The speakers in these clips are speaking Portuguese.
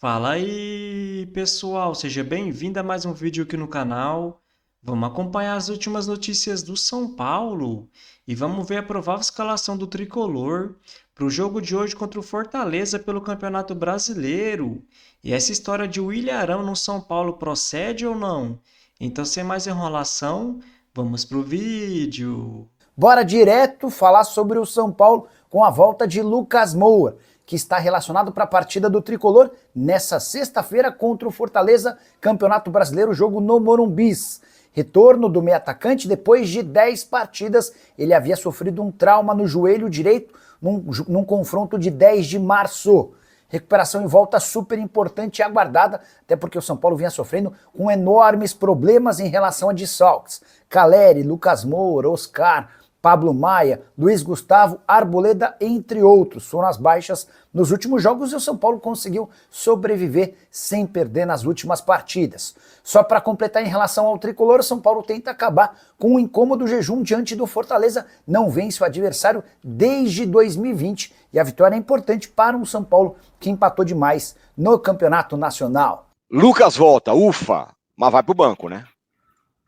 Fala aí, pessoal, seja bem-vindo a mais um vídeo aqui no canal. Vamos acompanhar as últimas notícias do São Paulo e vamos ver a provável escalação do Tricolor para o jogo de hoje contra o Fortaleza pelo Campeonato Brasileiro. E essa história de Willian Arão no São Paulo procede ou não? Então, sem mais enrolação, vamos pro vídeo. Bora direto falar sobre o São Paulo com a volta de Lucas Moura, que está relacionado para a partida do Tricolor nessa sexta-feira contra o Fortaleza, Campeonato Brasileiro, jogo no Morumbis. Retorno do meio atacante depois de 10 partidas. Ele havia sofrido um trauma no joelho direito num confronto de 10 de março. Recuperação em volta super importante e aguardada, até porque o São Paulo vinha sofrendo com enormes problemas em relação a desfalques. Caleri, Lucas Moura, Oscar, Pablo Maia, Luiz Gustavo, Arboleda, entre outros. Foram as baixas nos últimos jogos e o São Paulo conseguiu sobreviver sem perder nas últimas partidas. Só para completar em relação ao Tricolor, o São Paulo tenta acabar com um incômodo jejum diante do Fortaleza. Não vence o adversário desde 2020 e a vitória é importante para um São Paulo que empatou demais no Campeonato Nacional. Lucas volta, ufa, mas vai pro banco, né?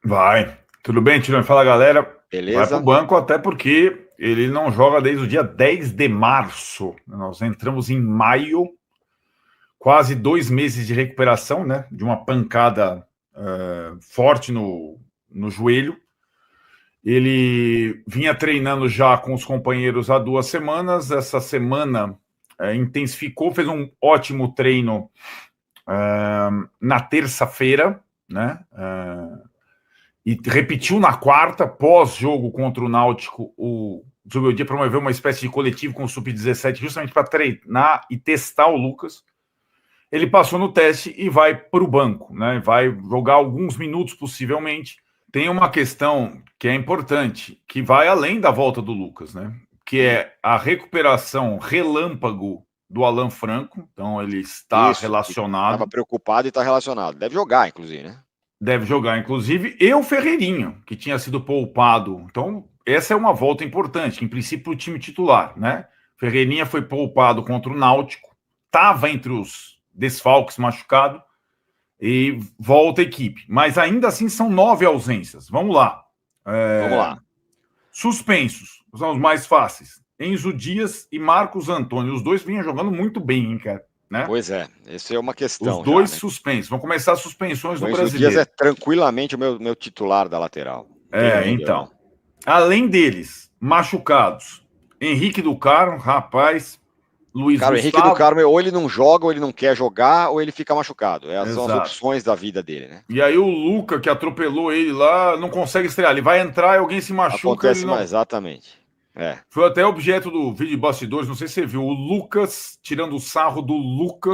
Vai. Tudo bem, Tirone? Fala, galera. Beleza. Vai pro banco até porque ele não joga desde o dia 10 de março. Nós entramos em maio, quase 2 meses de recuperação, né? De uma pancada forte no joelho. Ele vinha treinando já com os companheiros há 2 semanas. Essa semana intensificou, fez um ótimo treino na terça-feira, né? E repetiu na quarta, pós-jogo contra o Náutico, o Zubeldia promoveu uma espécie de coletivo com o Sub-17, justamente para treinar e testar o Lucas. Ele passou no teste e vai para o banco, né? Vai jogar alguns minutos, possivelmente. Tem uma questão que é importante, que vai além da volta do Lucas, né? Que é a recuperação relâmpago do Alan Franco. Então, ele está relacionado. Estava preocupado e está relacionado. Deve jogar, inclusive, né? Deve jogar, inclusive, e o Ferreirinho, que tinha sido poupado. Então, essa é uma volta importante, que, em princípio, o time titular, né? Ferreirinha foi poupado contra o Náutico, estava entre os desfalques machucado, e volta a equipe. Mas, ainda assim, são 9 ausências. Vamos lá. Vamos lá. Suspensos, são os mais fáceis. Enzo Dias e Marcos Antônio. Os dois vinham jogando muito bem, hein, cara? Né? Pois é, essa é uma questão. Os dois suspensos. Vão começar as suspensões no Brasileiro. O Dias é tranquilamente o meu titular da lateral. Então. Além deles, machucados, Henrique do Carmo, rapaz, Luiz Gustavo. O Henrique do Carmo, ou ele não joga, ou ele não quer jogar, ou ele fica machucado. Essas são as opções da vida dele, né? E aí o Luca, que atropelou ele lá, não consegue estrear. Ele vai entrar e alguém se machuca. Acontece mais, exatamente. Foi até objeto do vídeo de bastidores, não sei se você viu, o Lucas tirando o sarro do Luca,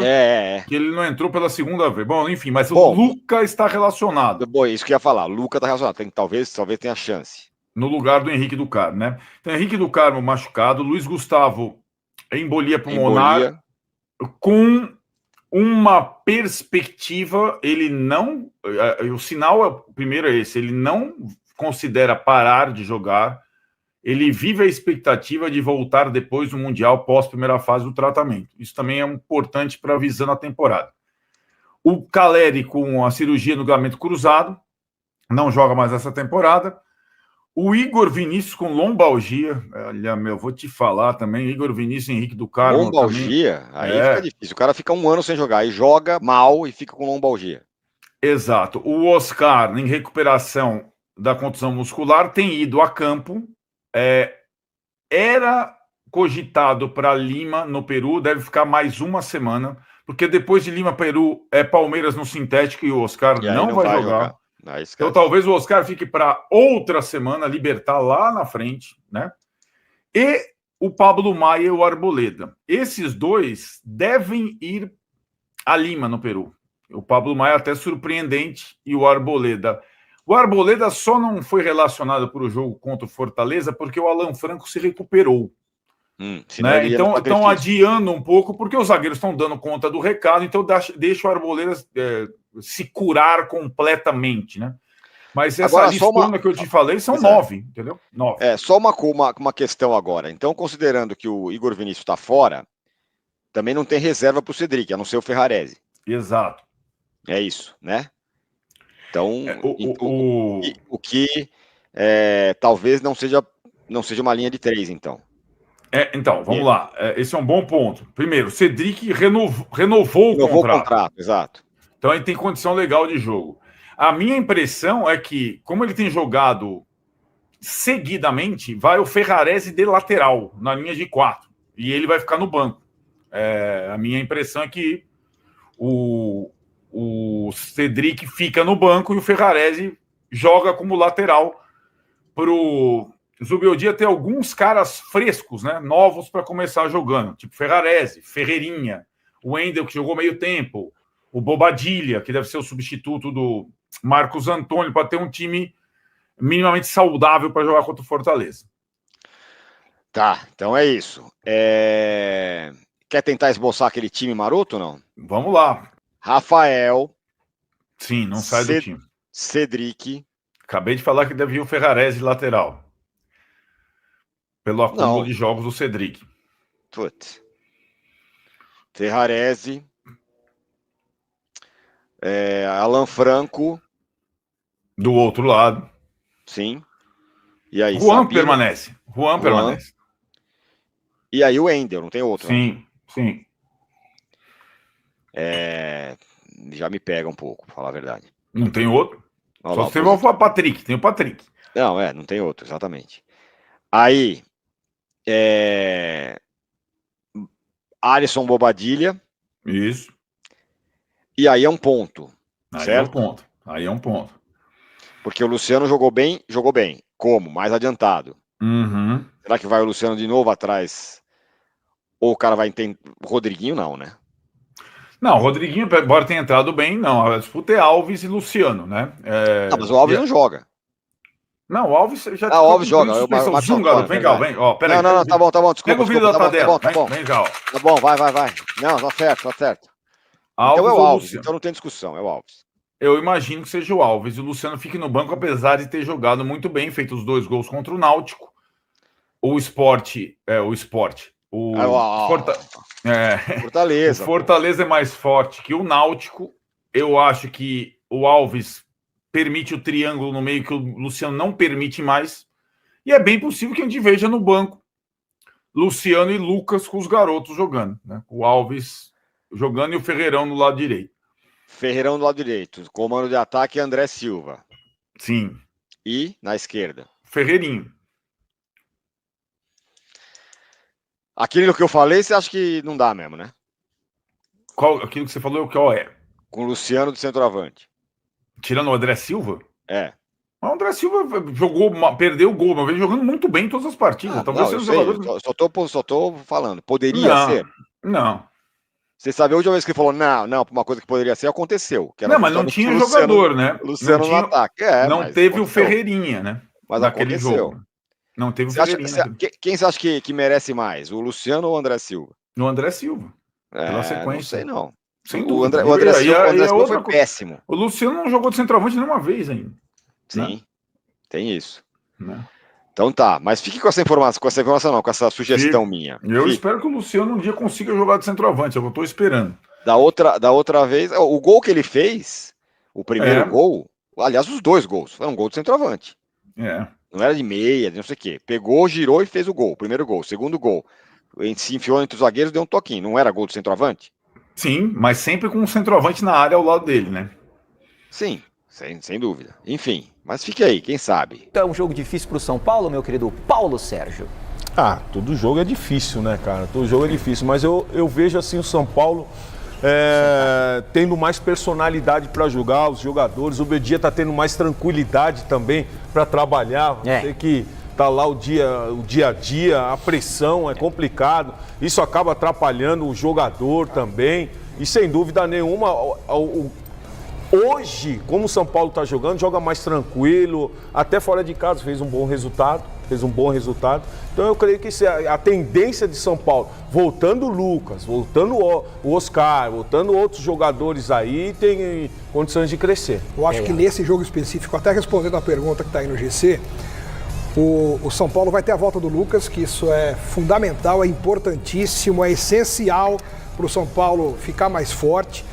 que ele não entrou pela segunda vez. Bom, enfim, mas o Luca está relacionado. Bom, isso que eu ia falar, o Luca está relacionado, talvez tenha chance. No lugar do Henrique do Carmo, né? Então, Henrique do Carmo machucado, Luiz Gustavo embolia pulmonar, com uma perspectiva, ele não, o sinal primeiro é esse, ele não considera parar de jogar. Ele vive a expectativa de voltar depois do Mundial, pós-primeira fase do tratamento. Isso também é importante para avisando a temporada. O Caleri, com a cirurgia no ligamento cruzado, não joga mais essa temporada. O Igor Vinícius com lombalgia. Olha, vou te falar também. Igor Vinícius, Henrique do Carmo. Lombalgia? Também. Aí fica difícil. O cara fica 1 ano sem jogar e joga mal e fica com lombalgia. Exato. O Oscar, em recuperação da contusão muscular, tem ido a campo. Era cogitado para Lima, no Peru, deve ficar mais 1 semana, porque depois de Lima, Peru, é Palmeiras no sintético e o Oscar não vai jogar. Então talvez o Oscar fique para outra semana, Libertar lá na frente, né? E o Pablo Maia e o Arboleda. Esses dois devem ir a Lima, no Peru. O Pablo Maia até surpreendente e o Arboleda... O Arboleda só não foi relacionado para o jogo contra o Fortaleza porque o Alan Franco se recuperou. Né? Então, estão adiando um pouco, porque os zagueiros estão dando conta do recado, então deixa o Arboleda se curar completamente. Né? Mas essa listona que eu te falei são 9, entendeu? 9. Só uma questão agora. Então, considerando que o Igor Vinícius está fora, também não tem reserva para o Cedric, a não ser o Ferrarese. Exato. É isso, né? Então, o que talvez não seja uma linha de 3, então. Então, vamos lá. Esse é um bom ponto. Primeiro, o Cedric renovou o contrato. Exato. Então, ele tem condição legal de jogo. A minha impressão é que, como ele tem jogado seguidamente, vai o Ferrarese de lateral, na linha de 4. E ele vai ficar no banco. A minha impressão é que o Cedric fica no banco e o Ferrarese joga como lateral para o Zubeldia ter alguns caras frescos, né, novos para começar jogando, tipo Ferrarese, Ferreirinha, o Wendel, que jogou meio tempo, o Bobadilha, que deve ser o substituto do Marcos Antônio, para ter um time minimamente saudável para jogar contra o Fortaleza. Tá, então é isso. Quer tentar esboçar aquele time maroto ou não? Vamos lá. Rafael. Sim, não sai do time. Cedric. Acabei de falar que deve vir o Ferrarese lateral. Pelo acúmulo de jogos do Cedric. Putz. Ferrarese. Alan Franco. Do outro lado. Sim. E aí, Juan permanece. Juan permanece. E aí o Wendel, não tem outro. Sim, sim. Já me pega um pouco, pra falar a verdade. Não tem outro? Só se você vai falar Patrick, tem o Patrick. Não, não tem outro, exatamente. Aí, Alisson Bobadilha. Isso. E aí é um ponto, certo? Aí é um ponto. Porque o Luciano jogou bem. Como? Mais adiantado. Uhum. Será que vai o Luciano de novo atrás? Ou o cara vai entender... Rodriguinho não, né? Não, o Rodriguinho, embora tenha entrado bem, não. A disputa é Alves e Luciano, né? Mas o Alves não joga. Não, o Alves já... o Alves joga. Zoom, garoto. Vem cá, vem. Ó, peraí. Não, tá bom. Desculpa. Pega o vídeo da Tadela. Tá bom. Vem cá, ó. Tá bom, vai. Não, tá certo. Alves, então é o Alves, então não tem discussão, é o Alves. Eu imagino que seja o Alves. E o Luciano fique no banco, apesar de ter jogado muito bem, feito os 2 gols contra o Náutico. Fortaleza. O Fortaleza é mais forte que o Náutico. Eu acho que o Alves permite o triângulo no meio que o Luciano não permite mais. E é bem possível que a gente veja no banco Luciano e Lucas com os garotos jogando, né? O Alves jogando e o Ferreirão no lado direito. Ferreirão do lado direito. Comando de ataque, André Silva. Sim. E na esquerda? Ferreirinho. Aquilo que eu falei, você acha que não dá mesmo, né? Aquilo que você falou, qual é? Com o Luciano de centroavante. Tirando o André Silva? Mas o André Silva perdeu o gol, mas vem jogando muito bem em todas as partidas. Talvez seja jogador... só tô falando. Poderia ser? Não. Você sabe, a última vez que ele falou não, uma coisa que poderia ser, aconteceu. Que mas não tinha jogador, né? Luciano no ataque. Não teve o Ferreirinha, né? Mas naquele aconteceu. Jogo. Não teve o Ferreirinha. Quem você acha que merece mais? O Luciano ou o André Silva? O André Silva. Pela sequência. Não sei, não. Sem o André Silva foi péssimo. O Luciano não jogou de centroavante nenhuma vez ainda. Sim, né? Tem isso. Né? Então tá, mas fique com essa informação, com essa sugestão minha. Eu espero que o Luciano um dia consiga jogar de centroavante, eu estou esperando. Da outra vez, o gol que ele fez, o primeiro gol, aliás, os 2 gols, foi um gol de centroavante. Não era de meia, não sei o quê. Pegou, girou e fez o gol. Primeiro gol. Segundo gol. Se enfiou entre os zagueiros, deu um toquinho. Não era gol de centroavante? Sim, mas sempre com um centroavante na área ao lado dele, né? Sim, sem dúvida. Enfim, mas fique aí, quem sabe. É um jogo difícil para o São Paulo, meu querido Paulo Sérgio? Todo jogo é difícil, né, cara? Todo jogo é difícil. Mas eu vejo assim o São Paulo tendo mais personalidade para jogar, os jogadores. O Bedia está tendo mais tranquilidade também para trabalhar. Tem que tá lá o dia a dia, a pressão é complicado. Isso acaba atrapalhando o jogador também. E sem dúvida nenhuma, hoje, como o São Paulo está jogando, joga mais tranquilo, até fora de casa fez um bom resultado. Então eu creio que a tendência de São Paulo, voltando o Lucas, voltando o Oscar, voltando outros jogadores aí, tem condições de crescer. Eu acho que nesse jogo específico, até respondendo a pergunta que está aí no GC, o São Paulo vai ter a volta do Lucas, que isso é fundamental, é importantíssimo, é essencial para o São Paulo ficar mais forte.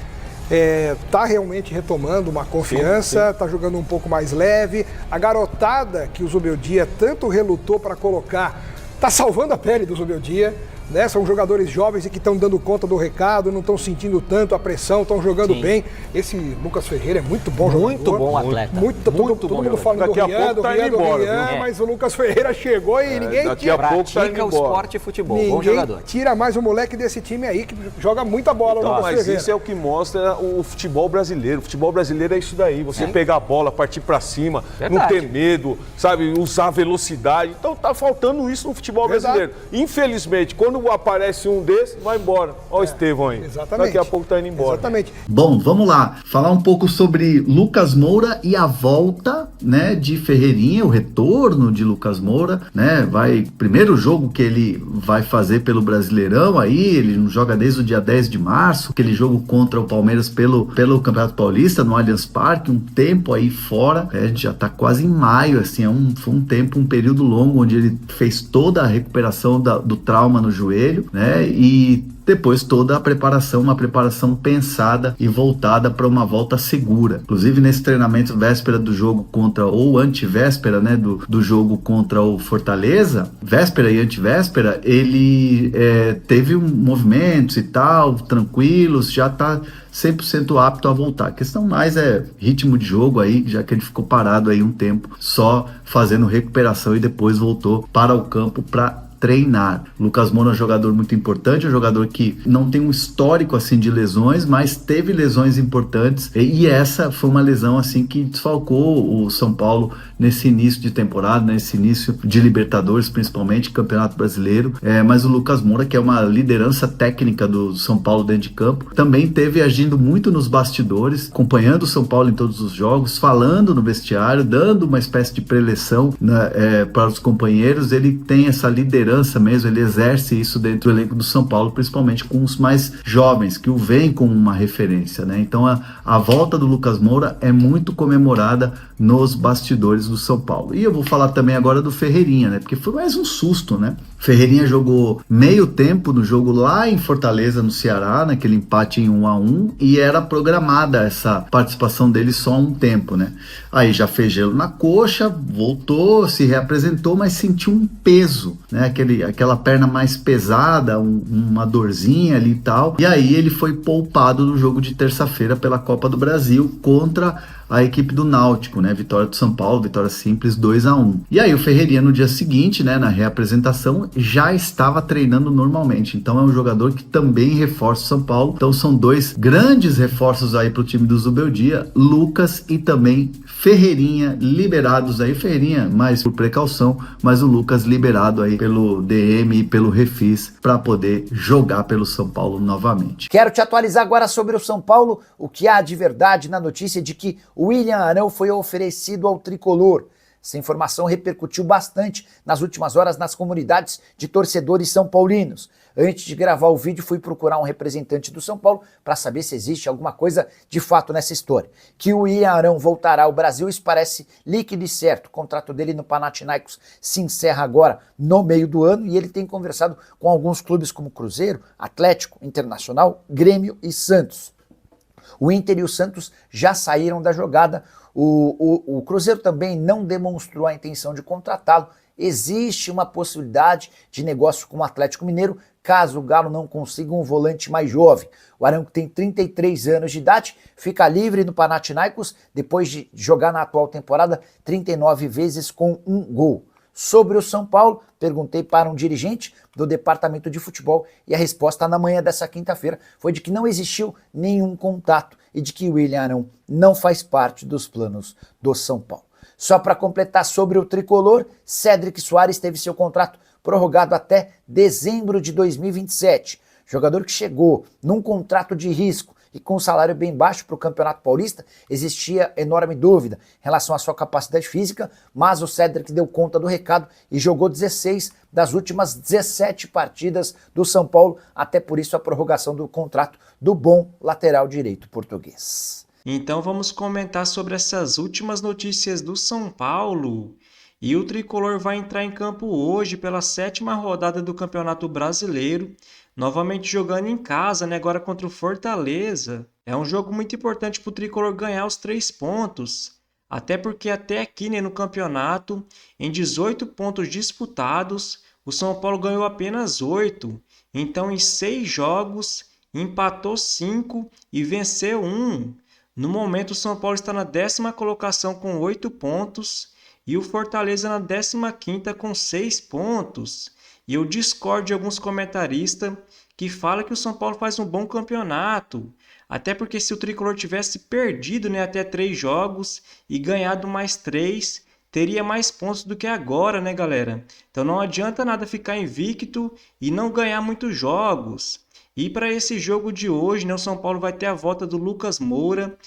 tá realmente retomando uma confiança, tá jogando um pouco mais leve. A garotada que o Zubeldia tanto relutou para colocar, tá salvando a pele do Zubeldia. Né? São jogadores jovens e que estão dando conta do recado, não estão sentindo tanto a pressão, estão jogando bem. Esse Lucas Ferreira é muito bom jogador. Muito bom atleta. Todo mundo fala do Rian, mas o Lucas Ferreira chegou e ninguém pratica o esporte e futebol. Bom jogador. Tira mais o moleque desse time aí que joga muita bola. Então, mas Ferreira. Isso é o que mostra o futebol brasileiro. O futebol brasileiro é isso daí. Você pegar a bola, partir pra cima, não ter medo, sabe, usar velocidade. Então tá faltando isso no futebol brasileiro. Infelizmente, quando aparece um desses, vai embora. Olha o Estevão aí. Exatamente. Daqui a pouco tá indo embora. Exatamente. Bom, vamos lá. Falar um pouco sobre Lucas Moura e a volta, né, de Ferreirinha, o retorno de Lucas Moura, né? Primeiro jogo que ele vai fazer pelo Brasileirão aí, ele não joga desde o dia 10 de março, aquele jogo contra o Palmeiras pelo Campeonato Paulista, no Allianz Parque, um tempo aí fora, a gente já tá quase em maio, assim, foi um tempo, um período longo, onde ele fez toda a recuperação do trauma no joelho, né? E depois toda a preparação, uma preparação pensada e voltada para uma volta segura. Inclusive nesse treinamento véspera do jogo ou antivéspera, né, do jogo contra o Fortaleza, véspera e antivéspera, ele teve movimentos e tal, tranquilos, já tá 100% apto a voltar. A questão mais é ritmo de jogo aí, já que ele ficou parado aí um tempo, só fazendo recuperação e depois voltou para o campo para treinar. Lucas Moura é um jogador muito importante, um jogador que não tem um histórico assim de lesões, mas teve lesões importantes e essa foi uma lesão assim que desfalcou o São Paulo nesse início de temporada, nesse início de Libertadores, principalmente Campeonato Brasileiro, mas o Lucas Moura, que é uma liderança técnica do São Paulo dentro de campo, também teve agindo muito nos bastidores, acompanhando o São Paulo em todos os jogos, falando no vestiário, dando uma espécie de preleção, né, para os companheiros. Ele tem essa liderança mesmo, ele exerce isso dentro do elenco do São Paulo, principalmente com os mais jovens, que o veem como uma referência, né? Então a volta do Lucas Moura é muito comemorada nos bastidores do São Paulo. E eu vou falar também agora do Ferreirinha, né? Porque foi mais um susto, né? Ferreirinha jogou meio tempo no jogo lá em Fortaleza, no Ceará, naquele empate em 1-1, e era programada essa participação dele só um tempo, né? Aí já fez gelo na coxa, voltou, se reapresentou, mas sentiu um peso, né? Aquela perna mais pesada, uma dorzinha ali e tal. E aí ele foi poupado no jogo de terça-feira pela Copa do Brasil contra a equipe do Náutico, né? Vitória do São Paulo, vitória simples 2-1. E aí o Ferreirinha no dia seguinte, né, na reapresentação, já estava treinando normalmente. Então é um jogador que também reforça o São Paulo. Então são dois grandes reforços aí pro time do Zubeldia, Lucas e também Ferreirinha, liberados aí. Ferreirinha mais por precaução, mas o Lucas liberado aí pelo DM e pelo Refis para poder jogar pelo São Paulo novamente. Quero te atualizar agora sobre o São Paulo, o que há de verdade na notícia de que o William Arão foi oferecido ao tricolor. Essa informação repercutiu bastante nas últimas horas nas comunidades de torcedores são paulinos. Antes de gravar o vídeo, fui procurar um representante do São Paulo para saber se existe alguma coisa de fato nessa história. Que o William Arão voltará ao Brasil, isso parece líquido e certo. O contrato dele no Panathinaikos se encerra agora no meio do ano e ele tem conversado com alguns clubes como Cruzeiro, Atlético, Internacional, Grêmio e Santos. O Inter e o Santos já saíram da jogada. O Cruzeiro também não demonstrou a intenção de contratá-lo. Existe uma possibilidade de negócio com o Atlético Mineiro, caso o Galo não consiga um volante mais jovem. O Arão, que tem 33 anos de idade, fica livre no Panathinaikos depois de jogar na atual temporada 39 vezes com 1 gol. Sobre o São Paulo, perguntei para um dirigente do departamento de futebol e a resposta na manhã dessa quinta-feira foi de que não existiu nenhum contato e de que o William Arão não faz parte dos planos do São Paulo. Só para completar sobre o tricolor, Cédric Soares teve seu contrato prorrogado até dezembro de 2027. Jogador que chegou num contrato de risco e com um salário bem baixo para o Campeonato Paulista, existia enorme dúvida em relação à sua capacidade física, mas o Cédric deu conta do recado e jogou 16 das últimas 17 partidas do São Paulo, até por isso a prorrogação do contrato do bom lateral direito português. Então vamos comentar sobre essas últimas notícias do São Paulo. E o tricolor vai entrar em campo hoje pela 7ª rodada do Campeonato Brasileiro, novamente jogando em casa, né, agora contra o Fortaleza. É um jogo muito importante para o Tricolor ganhar os 3 pontos. Até porque até aqui, né, no campeonato, em 18 pontos disputados, o São Paulo ganhou apenas 8. Então, em 6 jogos, empatou 5 e venceu 1. No momento, o São Paulo está na 10ª colocação com 8 pontos e o Fortaleza na 15ª com 6 pontos. E eu discordo de alguns comentaristas que falam que o São Paulo faz um bom campeonato. Até porque se o Tricolor tivesse perdido, né, até 3 jogos e ganhado mais 3, teria mais pontos do que agora, né, galera? Então não adianta nada ficar invicto e não ganhar muitos jogos. E para esse jogo de hoje, né, o São Paulo vai ter a volta do Lucas Moura,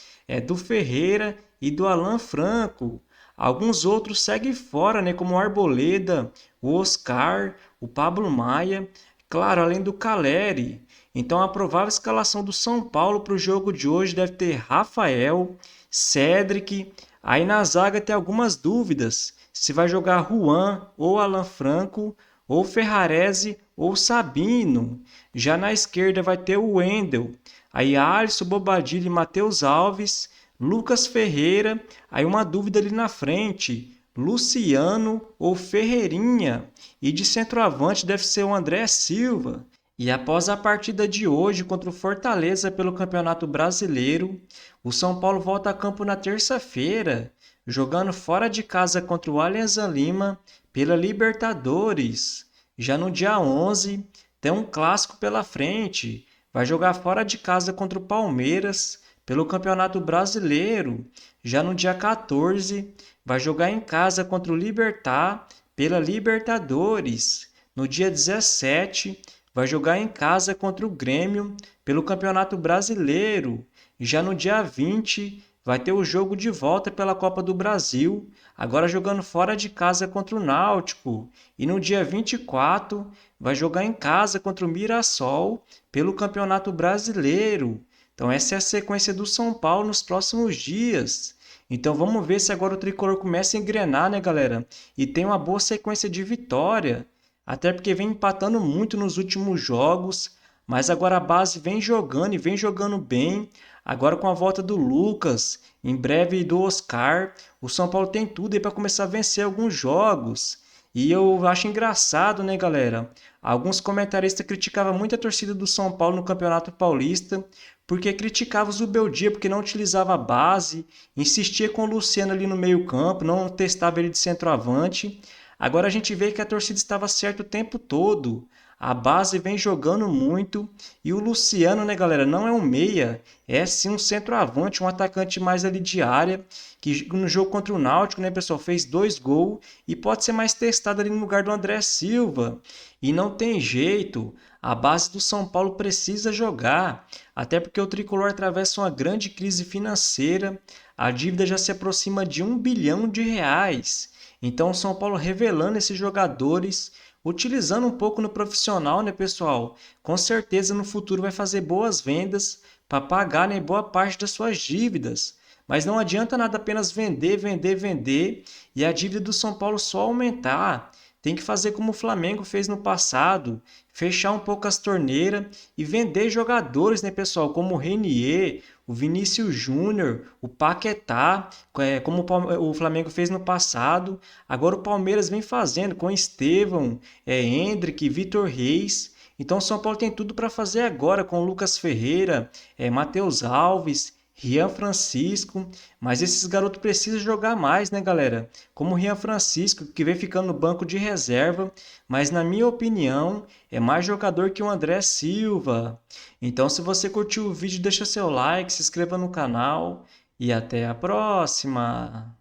do Ferreira e do Alan Franco. Alguns outros seguem fora, né, como o Arboleda, o Oscar, o Pablo Maia, claro, além do Caleri. Então a provável escalação do São Paulo para o jogo de hoje deve ter Rafael, Cédric. Aí na zaga tem algumas dúvidas, se vai jogar Juan ou Alan Franco, ou Ferrarese ou Sabino. Já na esquerda vai ter o Wendel, aí Alisson, Bobadilla e Matheus Alves, Lucas Ferreira, aí uma dúvida ali na frente, Luciano ou Ferreirinha. E de centroavante deve ser o André Silva. E após a partida de hoje contra o Fortaleza pelo Campeonato Brasileiro, o São Paulo volta a campo na terça-feira, jogando fora de casa contra o Alianza Lima pela Libertadores. Já no dia 11, tem um clássico pela frente. Vai jogar fora de casa contra o Palmeiras pelo Campeonato Brasileiro. Já no dia 14, vai jogar em casa contra o Libertad pela Libertadores. No dia 17, vai jogar em casa contra o Grêmio pelo Campeonato Brasileiro. Já no dia 20, vai ter o jogo de volta pela Copa do Brasil, agora jogando fora de casa contra o Náutico. E no dia 24, vai jogar em casa contra o Mirassol pelo Campeonato Brasileiro. Então essa é a sequência do São Paulo nos próximos dias. Então vamos ver se agora o Tricolor começa a engrenar, né, galera? E tem uma boa sequência de vitória. Até porque vem empatando muito nos últimos jogos, mas agora a base vem jogando e vem jogando bem. Agora com a volta do Lucas, em breve do Oscar, o São Paulo tem tudo aí para começar a vencer alguns jogos. E eu acho engraçado, né, galera? Alguns comentaristas criticavam muito a torcida do São Paulo no Campeonato Paulista, porque criticava o Zubeldia porque não utilizava a base, insistia com o Luciano ali no meio-campo, não testava ele de centroavante. Agora a gente vê que a torcida estava certa o tempo todo. A base vem jogando muito e o Luciano, né, galera, não é um meia, é sim um centroavante, um atacante mais ali de área, que no jogo contra o Náutico, né, pessoal, fez 2 gols e pode ser mais testado ali no lugar do André Silva. E não tem jeito, a base do São Paulo precisa jogar, até porque o Tricolor atravessa uma grande crise financeira, a dívida já se aproxima de R$1 bilhão. Então o São Paulo revelando esses jogadores, utilizando um pouco no profissional, né, pessoal? Com certeza no futuro vai fazer boas vendas para pagar, né, boa parte das suas dívidas. Mas não adianta nada apenas vender, vender, vender e a dívida do São Paulo só aumentar. Tem que fazer como o Flamengo fez no passado, fechar um pouco as torneiras e vender jogadores, né, pessoal? Como o Renier, o Vinícius Júnior, o Paquetá, como o Flamengo fez no passado. Agora o Palmeiras vem fazendo com Estevão, Endrick, Vitor Reis. Então o São Paulo tem tudo para fazer agora com o Lucas Ferreira, Matheus Alves, Rian Francisco, mas esses garotos precisam jogar mais, né, galera? Como o Rian Francisco, que vem ficando no banco de reserva, mas na minha opinião, é mais jogador que o André Silva. Então, se você curtiu o vídeo, deixa seu like, se inscreva no canal e até a próxima!